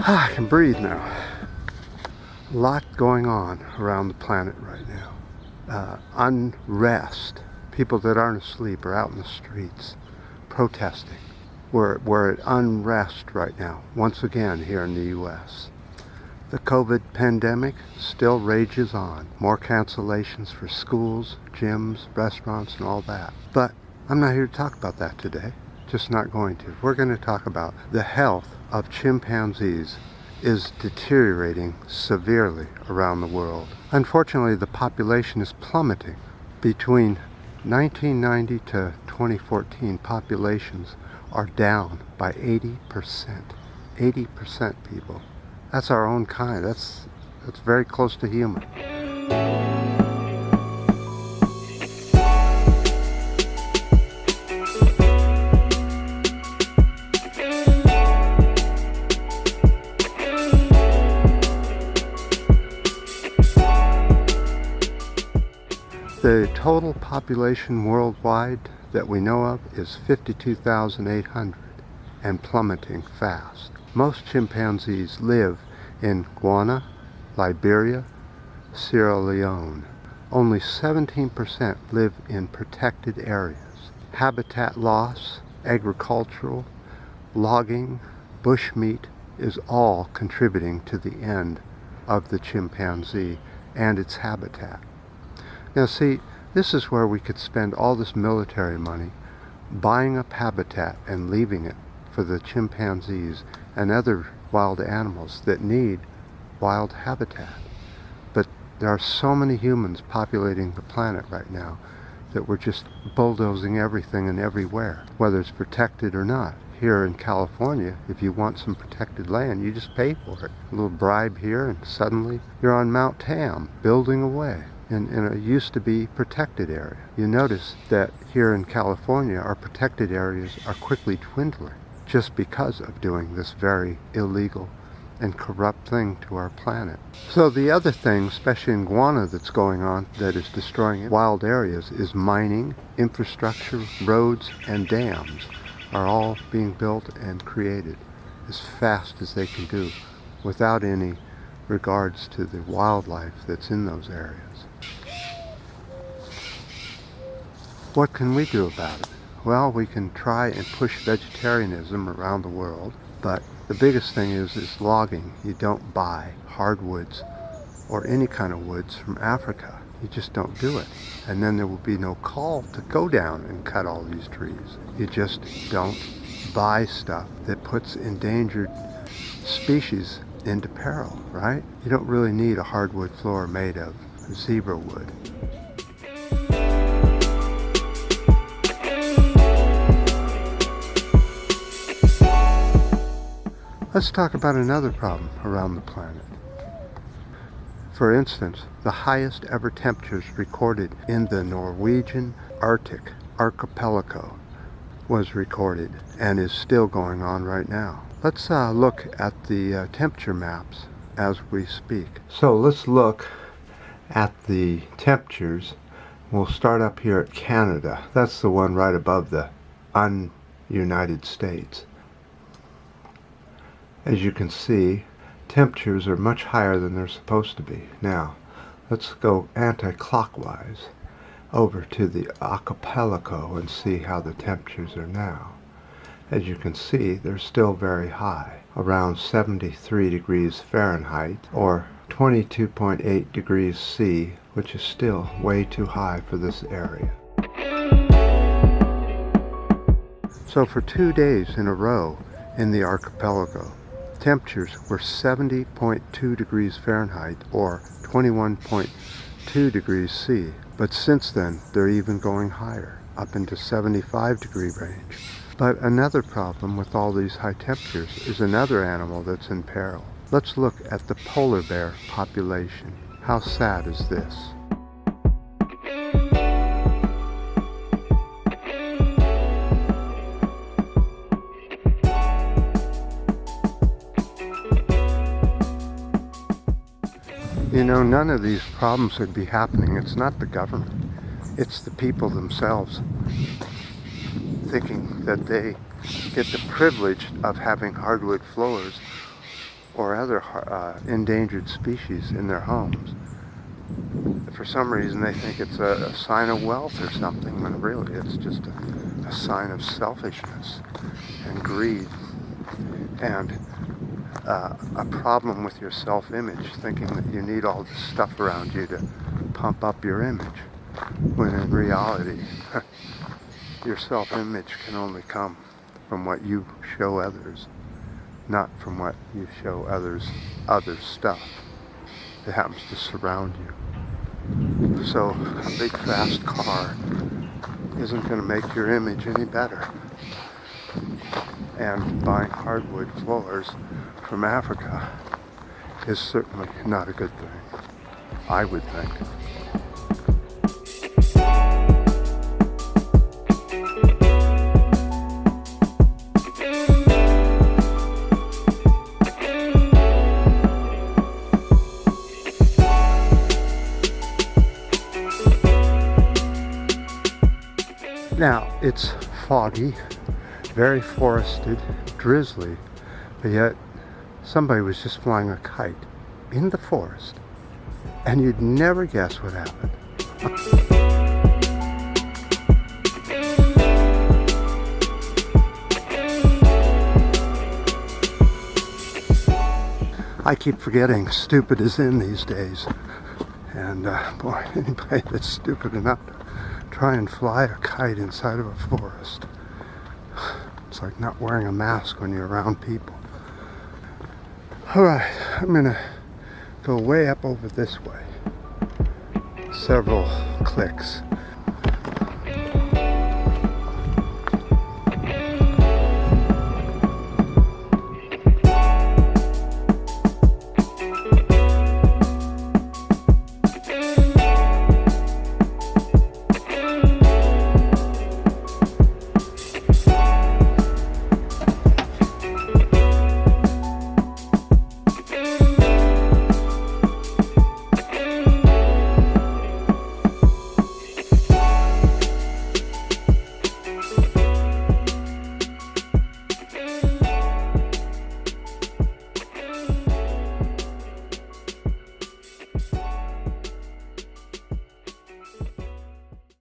I can breathe now. A lot going on around the planet right now. Unrest. People that aren't asleep are out in the streets protesting. We're at unrest right now, once again here in the U.S. The COVID pandemic still rages on. More cancellations for schools, gyms, restaurants, and all that. But I'm not here to talk about that today. Just not going to. We're going to talk about the health of chimpanzees is deteriorating severely around the world. Unfortunately, the population is plummeting. Between 1990 to 2014, populations are down by 80%. 80%, people. That's our own kind. That's very close to human. The total population worldwide that we know of is 52,800 and plummeting fast. Most chimpanzees live in Ghana, Liberia, Sierra Leone. Only 17% live in protected areas. Habitat loss, agricultural, logging, bushmeat is all contributing to the end of the chimpanzee and its habitat. Now see, this is where we could spend all this military money buying up habitat and leaving it for the chimpanzees and other wild animals that need wild habitat. But there are so many humans populating the planet right now that we're just bulldozing everything and everywhere, whether it's protected or not. Here in California, if you want some protected land, you just pay for it. A little bribe here and suddenly you're on Mount Tam, building away in a used to be protected area. You notice that here in California, our protected areas are quickly dwindling just because of doing this very illegal and corrupt thing to our planet. So the other thing, especially in Ghana, that's going on that is destroying wild areas is mining, infrastructure, roads, and dams are all being built and created as fast as they can do without any regards to the wildlife that's in those areas. What can we do about it? Well, we can try and push vegetarianism around the world, but the biggest thing is logging. You don't buy hardwoods or any kind of woods from Africa. You just don't do it. And then there will be no call to go down and cut all these trees. You just don't buy stuff that puts endangered species into peril, right? You don't really need a hardwood floor made of zebra wood. Let's talk about another problem around the planet. For instance, the highest ever temperatures recorded in the Norwegian Arctic archipelago was recorded and is still going on right now. Let's look at the temperature maps as we speak. So let's look at the temperatures. We'll start up here at Canada. That's the one right above the un-United States. As you can see, temperatures are much higher than they're supposed to be. Now, let's go anti-clockwise over to the archipelago and see how the temperatures are now. As you can see, they're still very high, around 73 degrees Fahrenheit or 22.8 degrees C, which is still way too high for this area. So for 2 days in a row in the archipelago, temperatures were 70.2 degrees Fahrenheit or 21.2 degrees C. But since then, they're even going higher, up into 75 degree range. But another problem with all these high temperatures is another animal that's in peril. Let's look at the polar bear population. How sad is this? You know, none of these problems would be happening. It's not the government. It's the people themselves thinking that they get the privilege of having hardwood floors or other endangered species in their homes. For some reason they think it's a sign of wealth or something, when really it's just a sign of selfishness and greed, and a problem with your self-image, thinking that you need all this stuff around you to pump up your image, when in reality your self-image can only come from what you show others, not from what you show others other stuff that happens to surround you. So a big fast car isn't going to make your image any better. And buying hardwood floors from Africa is certainly not a good thing, I would think. Now, it's foggy, very forested, drizzly, but yet somebody was just flying a kite in the forest, and you'd never guess what happened. I keep forgetting stupid is in these days, and boy, anybody that's stupid enough to try and fly a kite inside of a forest, it's like not wearing a mask when you're around people. Alright, I'm gonna go way up over this way. Several clicks